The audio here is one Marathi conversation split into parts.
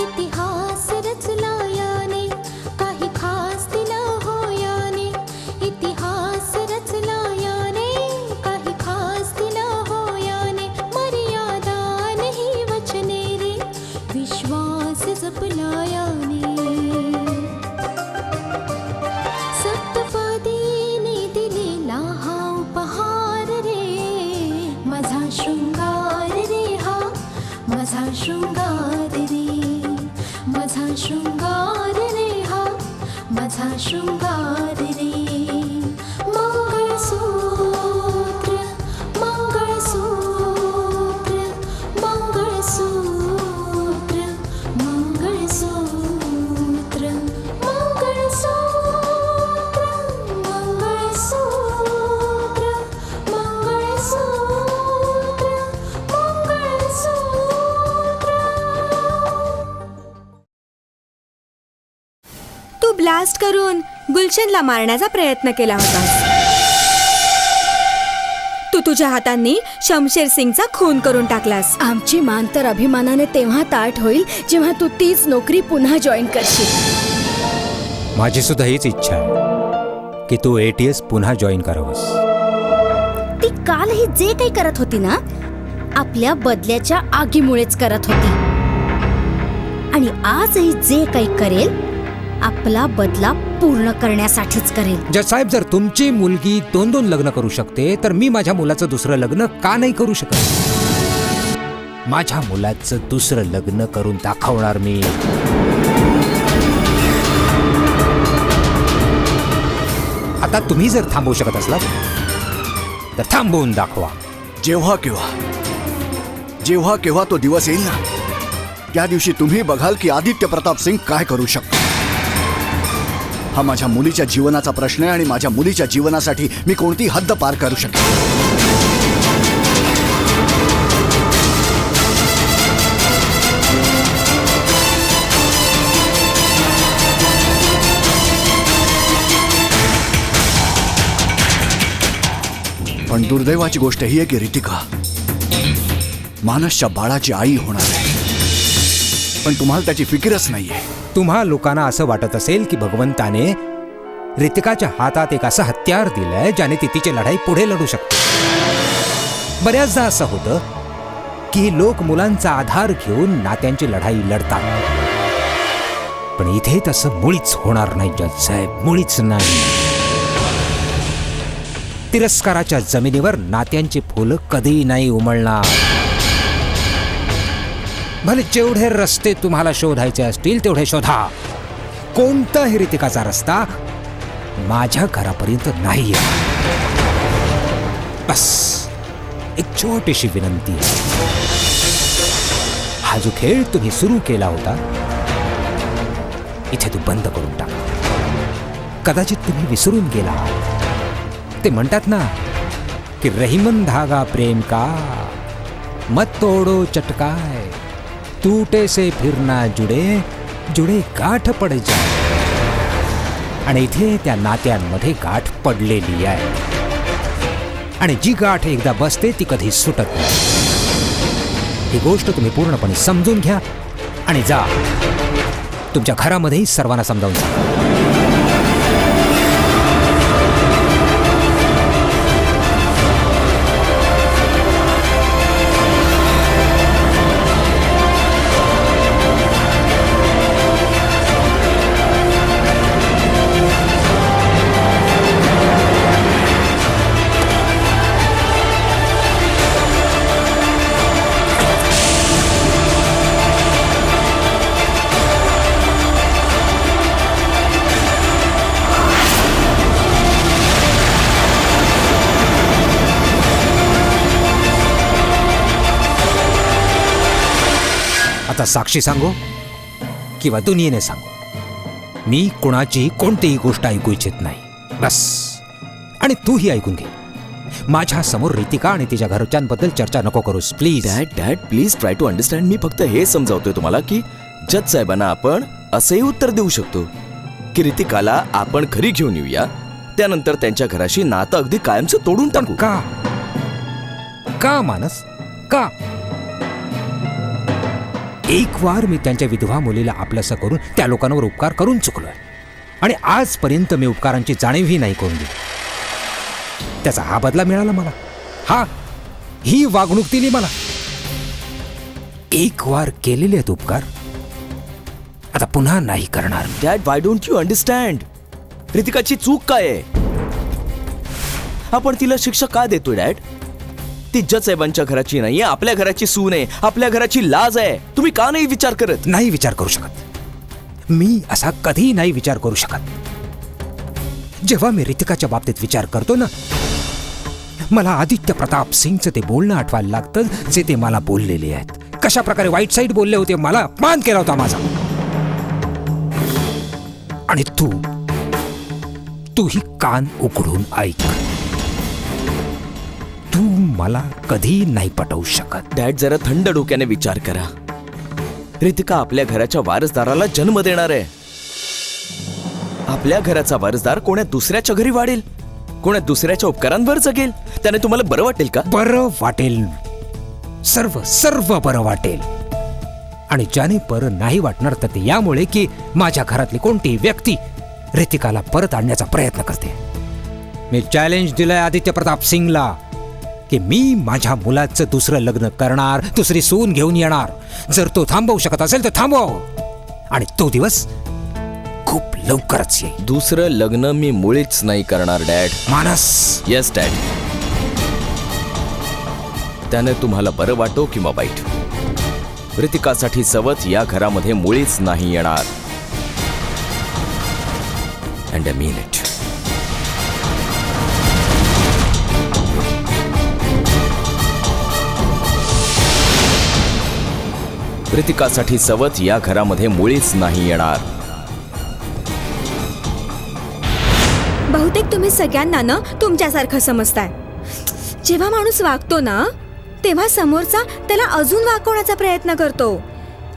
इतिहास रचला याने, काही खास दिलं हो याने. इतिहास रचला याने, काही खास दिलं हो याने. मर्यादा नाही वचने रे, विश्वास जपला याने. सप्तपदीने दिलेला हा उपहार रे, माझा शृंगार रे हा, माझा शृंगार रे, माझा शृंगार रे हा, माझा शृंगार रे. मंगळसूत्र, मंगळसूत्र, मंगळसूत्र, मंगळसूत्र, मंगळसूत्र, मंगळसूत्र, मंगळसूत्र, मंगळसूत्र. तू ब्लास्ट करून गुलशनला मारण्याचा प्रयत्न केला होतास. तू तुझ्या हातांनी शमशेर सिंगचा खून करून टाकलास. आमची मान तर अभिमानाने तेव्हा ताठ होईल जेव्हा तू तीच नोकरी पुन्हा जॉईन करशील. माझी सुद्धा हीच इच्छा आहे की तू ATS पुन्हा जॉईन करावंस. ती कालही जे काही करत होती ना, आपल्या बदल्याच्या आगीमुळेच करत होती. आणि आजही जे काही करेल आपला बदला पूर्ण करण्यासाठीच करेल. जज साहेब, जर तुमची मुलगी 2-2 लग्न करू शकते तर मी माझ्या मुलाचं दुसरं लग्न का नाही करू शकत? माझ्या मुलाचं दुसरं लग्न करून दाखवणार मी. आता तुम्ही जर थांबवू शकत असला तर थांबवून दाखवा. जेव्हा केव्हा तो दिवस येईल ना, त्या दिवशी तुम्ही बघाल की आदित्य प्रताप सिंग काय करू शकतो. हा माझ्या मुलीच्या जीवनाचा प्रश्न आहे आणि माझ्या मुलीच्या जीवनासाठी मी कोणती हद्द पार करू शकतो. पण दुर्दैवाची गोष्ट ही आहे की रितिका मानसच्या बाळाची आई होणार आहे, पण तुम्हाला त्याची फिकीरच नाहीये. तुम्हा लोकांना असं वाटत असेल की भगवंताने रितिकाच्या हातात एक असं हत्यार दिलंय ज्याने ती तिची लढाई पुढे लढू शकते. बऱ्याचदा असं होतं की लोक मुलांचा आधार घेऊन नात्यांची लढाई लढतात, पण इथे तसं मुळीच होणार नाही जज साहेब, मुळीच नाही. तिरस्काराच्या जमिनीवर नात्यांची फुलं कधीही नाही उमलणार. भले जेवढे रस्ते तुम्हाला शोधायचे असतील तेवढे शोधा, कोणताही रितिकाचा रस्ता माझ्या घरापर्यंत नाहीये. बस एक छोटीशी विनंती आहे. हा जो खेळ तुम्ही सुरू केला होता इथे तू बंद करून टाक. कदाचित तुम्ही विसरून गेला. ते म्हणतात ना की रहीमन धागा प्रेम का मत तोडो चटकाय, टूटे से फिरना जुडे जुडे गाठ पड जाए. आणि इथे त्या नात्यांमध्ये गाठ पडलेली आहे आणि जी गाठ एकदा बसते ती कधी सुटत नाही. ही गोष्ट तुम्ही पूर्णपणे समजून घ्या आणि जा तुमच्या घरामध्येही सर्वांना समजावून सांगा. आता साक्षी सांगो किंवा दुनियेने सांगो, मी कुणाची कोणतीही गोष्ट ऐकू इच्छित नाही. बस. आणि तूही ऐकून घे. माझ्या समोर रितिका आणि तिच्या घरच्यांबद्दल चर्चा नको करूस please. Dad please try to understand. मी फक्त हे समजावतोय तुम्हाला की जज साहेबांना आपण असंही उत्तर देऊ शकतो की रितिकाला आपण घरी घेऊन येऊया, त्यानंतर त्यांच्या घराशी नातं अगदी कायमचं तोडून टाकू. का का मानस, का? एक वार मी त्यांच्या विधवा मुलीला आपलंसं करून त्या लोकांवर उपकार करून चुकलोय आणि आजपर्यंत मी उपकारांची जाणीवही नाही करून दिली. त्याचा हा बदला मिळाला मला. ही वागणूक दिली मला. एक वार केलेले आहेत उपकार, आता पुन्हा नाही करणार. Dad, why don't you understand? रितिकाची चूक काय आहे? आपण तिला शिक्षा का देतोय डॅड? ती जज साहेबांच्या घराची नाही, आपल्या घराची सून आहे, आपल्या घराची लाज आहे. तुम्ही का नाही विचार करत? नाही विचार करू शकत. मी असा कधी नाही विचार करू शकत. जेव्हा मी रितिकाच्या बाबतीत विचार करतो ना, मला आदित्य प्रताप सिंगचं ते बोलणं आठवायला लागतं जे ते मला बोललेले आहेत. कशा प्रकारे वाईट साईड बोलले होते, मला अपमान केला होता माझा. आणि तूही कान उघडून ऐक. तू मला कधी नाही पटवू शकत. डॅड, जरा थंड डोक्याने विचार करा. रितिका आपल्या घराच्या वारसदाराला जन्म देणार आहे. आपल्या घराचा वारसदार कोण्या दुसऱ्याच्या घरी वाढेल, कोण्या दुसऱ्याच्या उपकारांवर जगेल. त्याने तुम्हाला बरं वाटेल का? बरं वाटेल, सर्व बरं वाटेल. आणि ज्याने बरं नाही वाटणार तर ते यामुळे की माझ्या घरातली कोणतीही व्यक्ती रितिकाला परत आणण्याचा प्रयत्न करते. मी चॅलेंज दिलंय आदित्य प्रताप सिंगला की मी माझ्या मुलाचं दुसरं लग्न करणार, दुसरी सून घेऊन येणार. जर तो थांबवू शकत असेल तर थांबव, आणि तो दिवस खूप लवकरच येईल. दुसरं लग्न मी मुळीच नाही करणार डॅड. मानस. Yes dad. त्याने तुम्हाला बरं वाटो किंवा वाईट, रितिकासाठी सवत या घरामध्ये मुळीच नाही येणार. And I mean it. रितिकासाठी सवत या घरामध्ये मुळीच नाही येणार. बहुतेक तुम्ही सगळ्यांना ना तुमच्यासारखं समजताय. जेव्हा माणूस वागतो ना, तेव्हा समोरचा त्याला अजून वाकवण्याचा प्रयत्न करतो.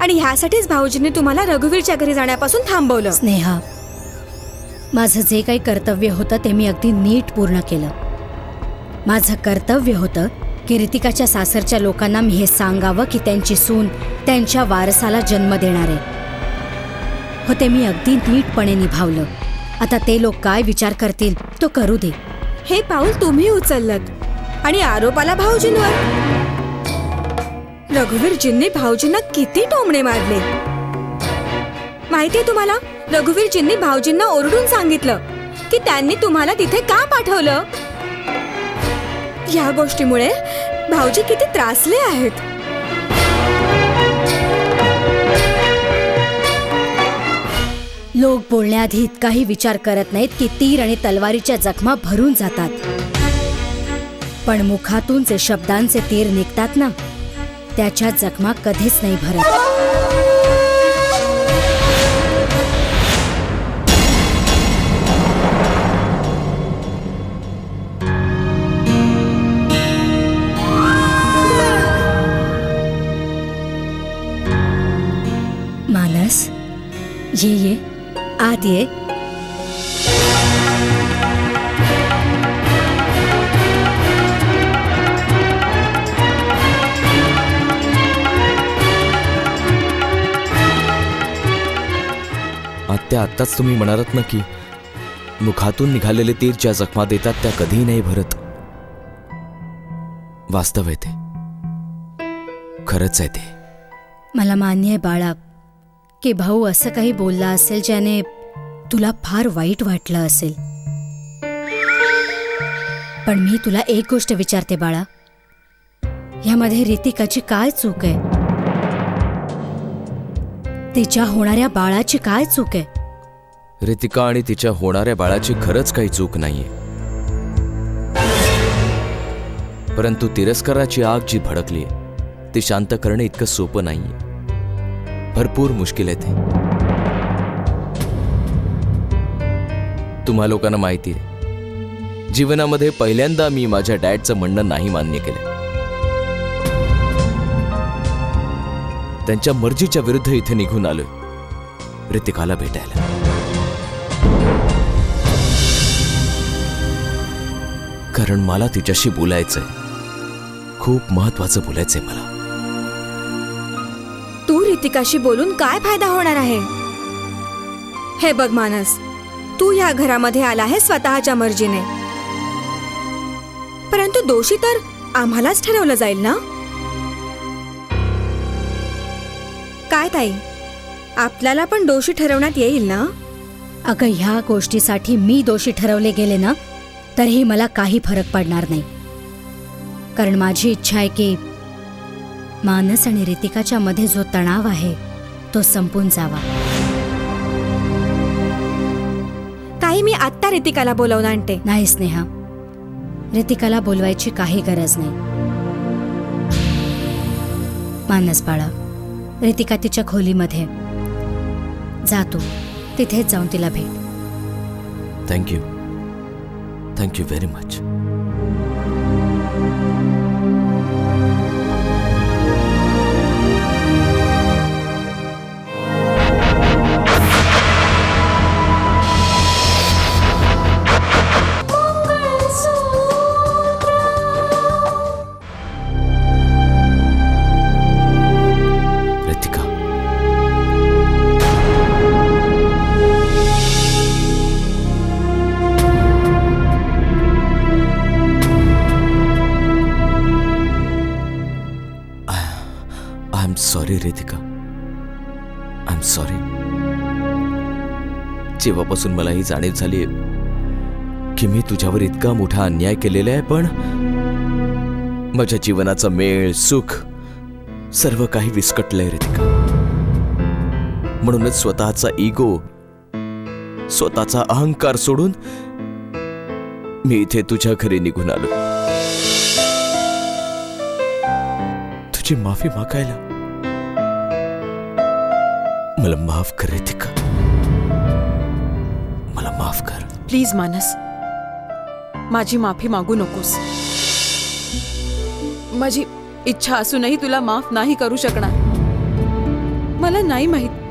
आणि ह्यासाठीच भाऊजींनी तुम्हाला रघुवीरच्या घरी जाण्यापासून थांबवलं. स्नेहा, माझं जे काही कर्तव्य होतं ते मी अगदी नीट पूर्ण केलं. माझं कर्तव्य होतं की रितिकाच्या सासरच्या लोकांना मी हे सांगावं की त्यांची सून त्यांच्या वारसाला जन्म देणार आहे. हो, ते मी अगदी नीटपणे निभावलं. आता ते लोक काय विचार करतील तो करू दे. हे पाऊल तुम्ही उचललत आणि आरोपाला भाऊजींवर. रघुवीरजींनी भाऊजींना किती टोमणे मारले माहितीये तुम्हाला? रघुवीरजींनी भाऊजींना ओरडून सांगितलं की त्यांनी तुम्हाला तिथे का पाठवलं. या गोष्टीमुळे भाऊजी किती त्रासले आहेत. लोक बोलण्याआधी इतकाही विचार करत नाहीत की तीर आणि तलवारीच्या जखमा भरून जातात, पण मुखातून जे शब्दांचे तीर निघतात ना, त्याच्या जखमा कधीच नाही भरत. मानस, ये आत ये. आत्ताच तुम्ही म्हणालात ना की मुखातून निघालेले तीर ज्या जखमा देतात त्या कधीही नाही भरत. वास्तव आहे ते, खरंच आहे ते. मला मान्य आहे बाळा की भाऊ असं काही बोलला असेल ज्याने तुला फार वाईट वाटलं असेल. पण मी तुला एक गोष्ट विचारते बाळा, यामध्ये रितिकाची काय चूक आहे? तिच्या होणाऱ्या बाळाची काय चूक आहे? रितिका आणि तिच्या होणाऱ्या बाळाची खरंच काही चूक नाहीये, परंतु तिरस्काराची आग जी भडकली ती शांत करणं इतकं सोपं नाहीये. भरपूर मुश्किल आहे ते. तुम्हा लोकांना माहिती आहे, जीवनामध्ये पहिल्यांदा मी माझ्या डॅडचं म्हणणं नाही मान्य केलं. त्यांच्या मर्जीच्या विरुद्ध इथे निघून आलोय रितिकाला भेटायला. कारण मला तिच्याशी बोलायचंय, खूप महत्वाचं बोलायचंय मला. तू रितिकाशी बोलून काय फायदा होणार आहे? हे बघ मानस, तू या घरामध्ये आला आहे स्वतःच्या मर्जीने, परंतु दोषी तर आम्हालाच ठरवलं जाईल ना? काय ताई, आपल्याला पण दोषी ठरवण्यात येईल ना? अगं, ह्या गोष्टीसाठी मी दोषी ठरवले गेले ना तरीही मला काही फरक पडणार नाही. कारण माझी इच्छा आहे की मानस आणि रितिकाच्या मध्ये जो तणाव आहे तो संपून जावा. ताई, मी आत्ता रितिकाला बोलावून आणते. नाही स्नेहा, रितिकाला बोलवायची काही गरज नाही. मानस बाळा, रितिका तिच्या खोलीमध्ये जा, तू तिथेच जाऊन तिला भेट. Thank you very much. Ritika, I am sorry Ritika, I am sorry. जेव्हापासून मला ही जाणीव झाली की मी तुझ्यावर इतका मोठा अन्याय केलेला आहे, पण माझ्या जीवनाचा मेळ, सुख सर्व काही विस्कटलंय रितिका. म्हणूनच स्वतःचा इगो, स्वतःचा अहंकार सोडून मी इथे तुझ्या घरी निघून आलो तुझी माफी मागायला. मला माफ कर रितिका, मला माफ कर. प्लीज मानस, माझी माफी मागू नकोस. माझी इच्छा असूनही तुला माफ नाही करू शकणार. मला नाही माहित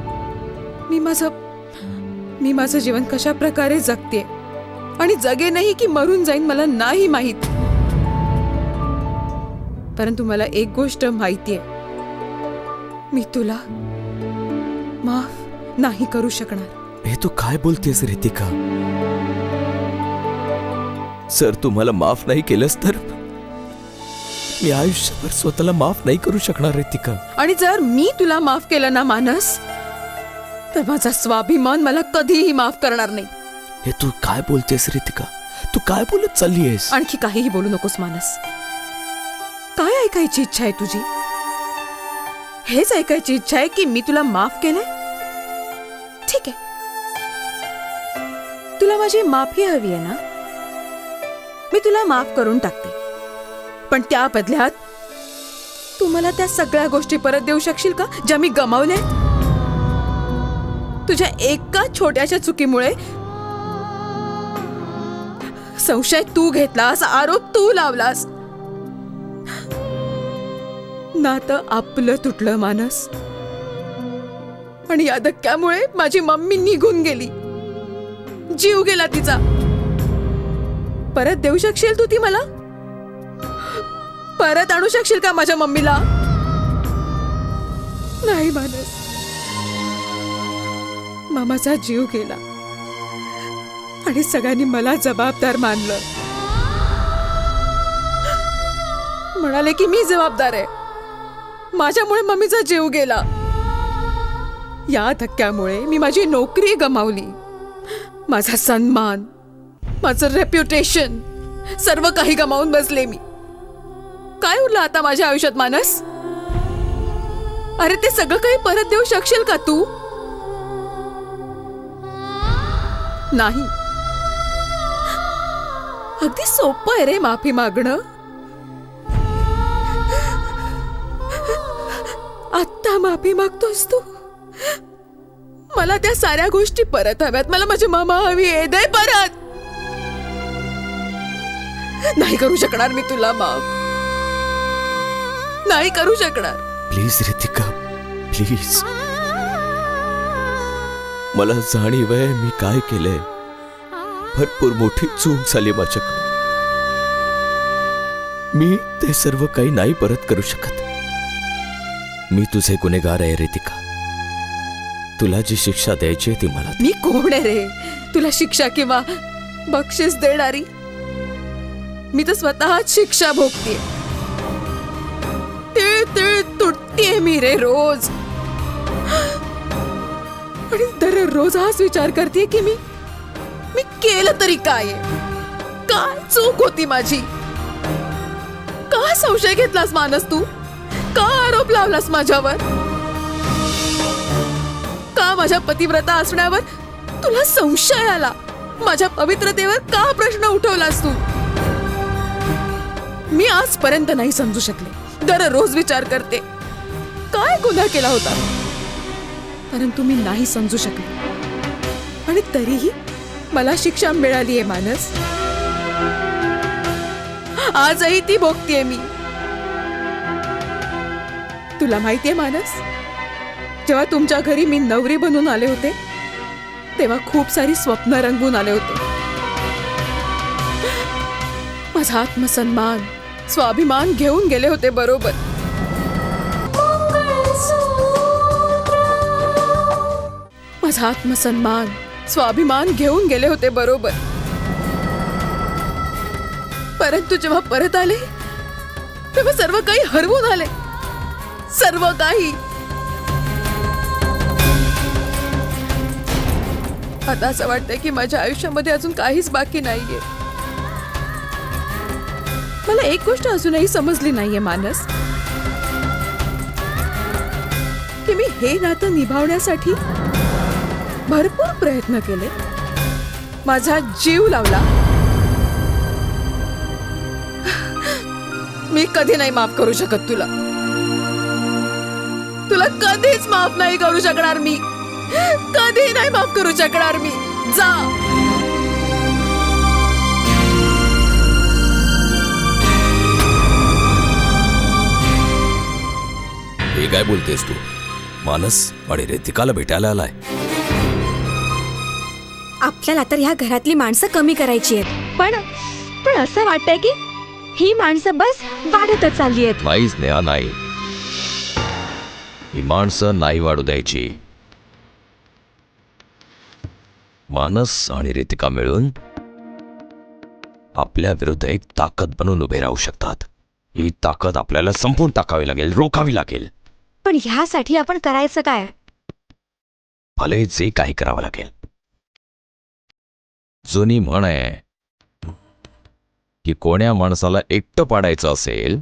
मी माझं जीवन कशा प्रकारे जगते आणि जगेनही की मरून जाईन, मला नाही माहित. परंतु मला एक गोष्ट माहितीये, मी तुला माफ नाही करू शकणार. हे तू काय बोलतेस रितिका? सर, तू मला माफ नाही केलंस तर मी आयुष्यभर स्वतःला माफ नाही करू शकणार रितिका. आणि जर मी तुला माफ केलं ना मानस, तर माझा स्वाभिमान मला कधीही माफ करणार नाही. हे तू काय बोलतेस रितिका? तू काय बोलत चालली आहेस? आणखी काहीही बोलू नकोस मानस. काय ऐकायची इच्छा आहे तुझी? हेच ऐकायची इच्छा आहे की मी तुला माफ केलंय? ठीक आहे, तुला माझी माफी हवी आहे ना? मी तुला माफ करून टाकते, पण त्या बदल्यात तू मला त्या सगळ्या गोष्टी परत देऊ शकशील का ज्या मी गमावल्या? तुझ्या एका छोट्याशा चुकीमुळे संशय तू घेतलास, आरोप तू लावलास, नातं आपलं तुटलं मानस. आणि या धक्क्यामुळे माझी मम्मी निघून गेली, जीव गेला तिचा. परत देऊ शकशील तू ती मला? परत आणू शकशील का माझ्या मम्मीला? नाही मानस, मामाचा जीव गेला आणि सगळ्यांनी मला जबाबदार मानलं. म्हणाले की मी जबाबदार आहे, माझ्यामुळे मम्मीचा जीव गेला. या धक्क्यामुळे मी माझी नोकरी गमावली, माझा सन्मान, माझं रेप्युटेशन, सर्व काही गमावून बसले मी. काय उरलं आता माझ्या आयुष्यात मानस? अरे, ते सगळं काही परत देऊ शकशील का तू? नाही. अगदी सोपं आहे रे माफी मागणं. आत्ता माफी मागतोस तू? मला त्या साऱ्या गोष्टी परत हव्यात. मला माझी मामा हवी आहे, दे परत. नाही करू शकणार मी तुला माफ, नाही करू शकणार. Please Ritika, please. मला जाणीव आहे मी काय केलंय. भरपूर मोठी चूक झाली माझ्याकडे. मी ते सर्व काही नाही परत करू शकत. मी तुझे गुन्हेगार आहे रितिका. तुला जी शिक्षा द्यायची आहे ती मला दे. मी कोण आहे रे तुला शिक्षा किंवा बक्षीस देणारी? मी तर स्वतःच शिक्षा भोगते. तिळ तिळ तुटतेय मी रे रोज. आणि दररोज हाच विचार करते की मी केलं तरी काय आहे? काय चूक होती माझी? का संशय घेतलास मानस तू? का आरोप लावलास माझ्यावर? का माझ्या पतिव्रता असण्यावर तुला संशय आला? माझ्या पवित्रतेवर का प्रश्न उठवलास तू? मी आजपर्यंत नाही समजू शकले. दररोज विचार करते काय गुन्हा केला होता, परंतु मी नाही समजू शकले. आणि तरीही मला शिक्षा मिळाली आहे मानस. आजही ती भोगतेय मी. तुला माहितीये मानस, जेव्हा तुमच्या घरी मी नवरी बनून आले होते तेव्हा खूप सारी स्वप्न रंगून आले होते. माझा आत्मसन्मान, स्वाभिमान घेऊन गेले होते बरोबर. माझा आत्मसन्मान, स्वाभिमान घेऊन गेले होते बरोबर. परंतु जेव्हा परत आले तेव्हा सर्व काही हरवून आले. सर्व काही. आता असं वाटतंय की माझ्या आयुष्यामध्ये अजून काहीच बाकी नाहीये. मला एक गोष्ट अजूनही समजली नाहीये मानस, की मी हे नातं निभावण्यासाठी भरपूर प्रयत्न केले, माझा जीव लावला. मी कधी नाही माफ करू शकत तुला. तुला कधीच माफ नाही करू शकणार मी. कधी नाही माफ करू शकणार मी. जा. हे काय बोलतेस तू? मानस आणि रितिकाला भेटायला आलाय. आपल्याला तर ह्या घरातली माणसं कमी करायची आहेत, पण असं वाटतंय की ही माणसं बस वाढतच चालली आहेत. नाही स्नेहा, नाही. ही माणसं नाही वाढू द्यायची. मानस आणि रितिका मिळून आपल्या विरुद्ध एक ताकद बनून उभे राहू शकतात. ही ताकद आपल्याला संपून टाकावी लागेल, रोखावी लागेल. पण ह्यासाठी आपण करायचं काय? भले जे काही करावं लागेल. जुनी म्हण आहे की कोण्या माणसाला एकटं पाडायचं असेल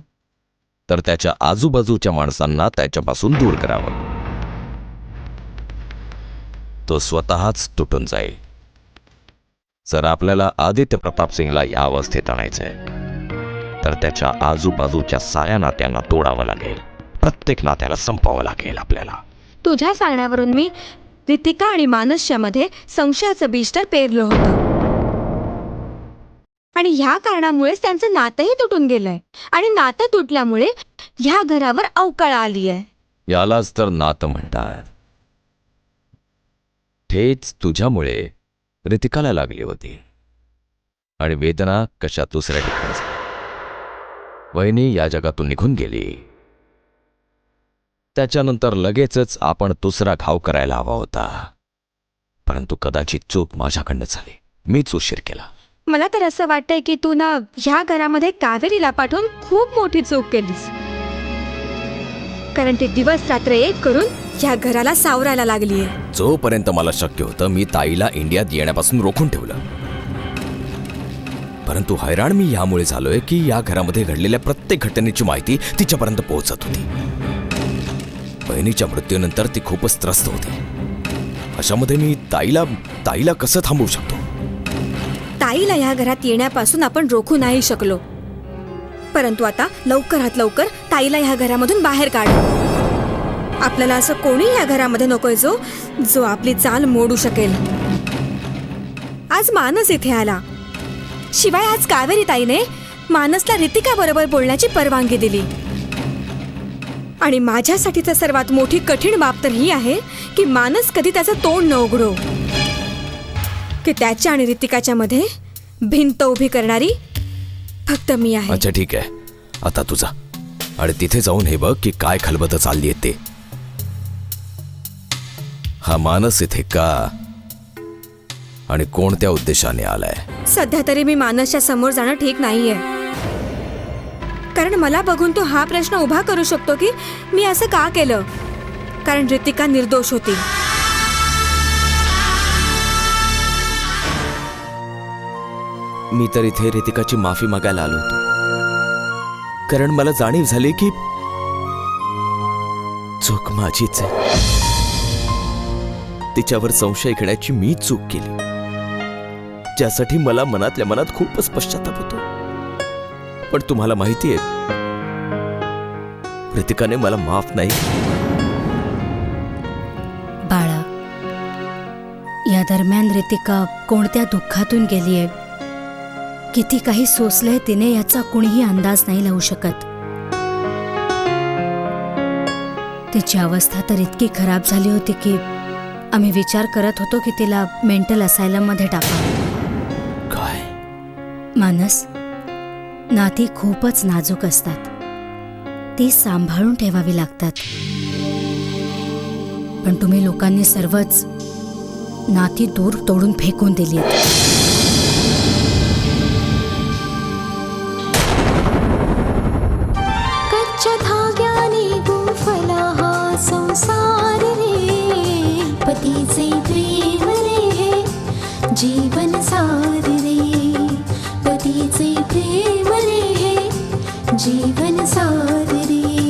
तर त्याच्या आजूबाजूच्या माणसांना त्याच्यापासून दूर करावं. तो स्वतःच तुटून जाईल. जर आपल्याला आदित्य प्रताप सिंगला या अवस्थेत आणायचंय तर त्याच्या आजूबाजूच्या साऱ्या नात्यांना तोडावं लागेल. प्रत्येक नात्याला संपवावं लागेल आपल्याला. तुझ्या सांगण्यावरून मी रितिका आणि मानसच्या मध्ये संशयाचं बीज तर पेरलं होतं, आणि ह्या कारणामुळेच त्यांचं नातंही तुटून गेलंय. आणि नातं तुटल्यामुळे ह्या घरावर अवकाळ आली आहे. यालाच तर नातं म्हणतात. ठेच तुझ्यामुळे रितिकाला लागली होती आणि वेदना कशा दुसऱ्या ठिकाणी झाली. वहिनी या जगातून निघून गेली. त्याच्यानंतर लगेचच आपण दुसरा घाव करायला हवा होता, परंतु कदाचित चूक माझ्याकडनं झाली. मीच उशीर केला. मला तर असं वाटतंय की तू ना ह्या घरामध्ये कावेरीला पाठवून खूप मोठी चूक केलीस. कारण ती दिवस रात्र एक करून ह्या घराला सावरायला लागलीये. जोपर्यंत मला शक्य होतं मी ताईला इंडियात येण्यापासून रोखून ठेवलं. परंतु हैराण मी ह्यामुळे झालोय की या घरामध्ये घडलेल्या प्रत्येक घटनेची माहिती तिच्यापर्यंत पोहोचत होती. बहिणीच्या मृत्यूनंतर ती खूपच त्रस्त होती. अशामध्ये मी ताईला कसं थांबवू शकतो? ताईला ह्या घरात येण्यापासून आपण रोखू नाही शकलो, परंतु आता लवकरात लवकर ताईला ह्या घरामधून बाहेर काढ. आपल्याला असं कोणी ह्या घरामध्ये नकोय जो आपली चाल मोडू शकेल. आज मानस इथे आला, शिवाय आज कावेरी ताईने मानसला रितिका बरोबर बोलण्याची परवानगी दिली. आणि माझ्यासाठीचा सर्वात मोठी कठीण बाब तर ही आहे की मानस कधी त्याचं तोंड न उघडो, की त्याच्या आणि रितिकाच्या मध्ये भिंत उभी करणारी फक्त मी आहे. अच्छा ठीक आहे, आता तुझा आणि तिथे जाऊन हे बघ की काय खलबत चालली ते. हा मानस इथे का आणि कोणत्या उद्देशाने आलाय? सध्या तरी मी मानसच्या समोर जाणं ठीक नाहीये, कारण मला बघून तो हा प्रश्न उभा करू शकतो की मी असं का केलं, कारण रितिका निर्दोष होती. मी तर इथे रितिकाची माफी मागायला आलो होतो, कारण मला जाणीव झाली की चूक माझीच आहे. तिच्यावर संशय घेण्याची मी चूक केली, ज्यासाठी मला मनातल्या मनात खूपच पश्चाताप होतो. पण तुम्हाला माहितीये, रितिकाने मला माफ नाही. बाळा, या दरम्यान रितिका कोणत्या दुःखातून गेलीये, किती काही सोसलंय तिने, याचा कुणीही अंदाज नाही लावू शकत. तिची अवस्था तर इतकी खराब झाली होती की आम्ही विचार करत होतो की तिला मेंटल असायलम मध्ये टाकावं. काय? मानस, नाती खूपच नाजूक असतात, ती सांभाळून ठेवावी लागतात. पण तुम्ही लोकांनी सर्वच नाती दूर तोडून फेकून दिली. कच्च्या धाग्याने गुंफला हा संसार रे, पतीचे प्रेम रे जीवन सार रे, पतीचे प्रेम रे जीवन सार रे.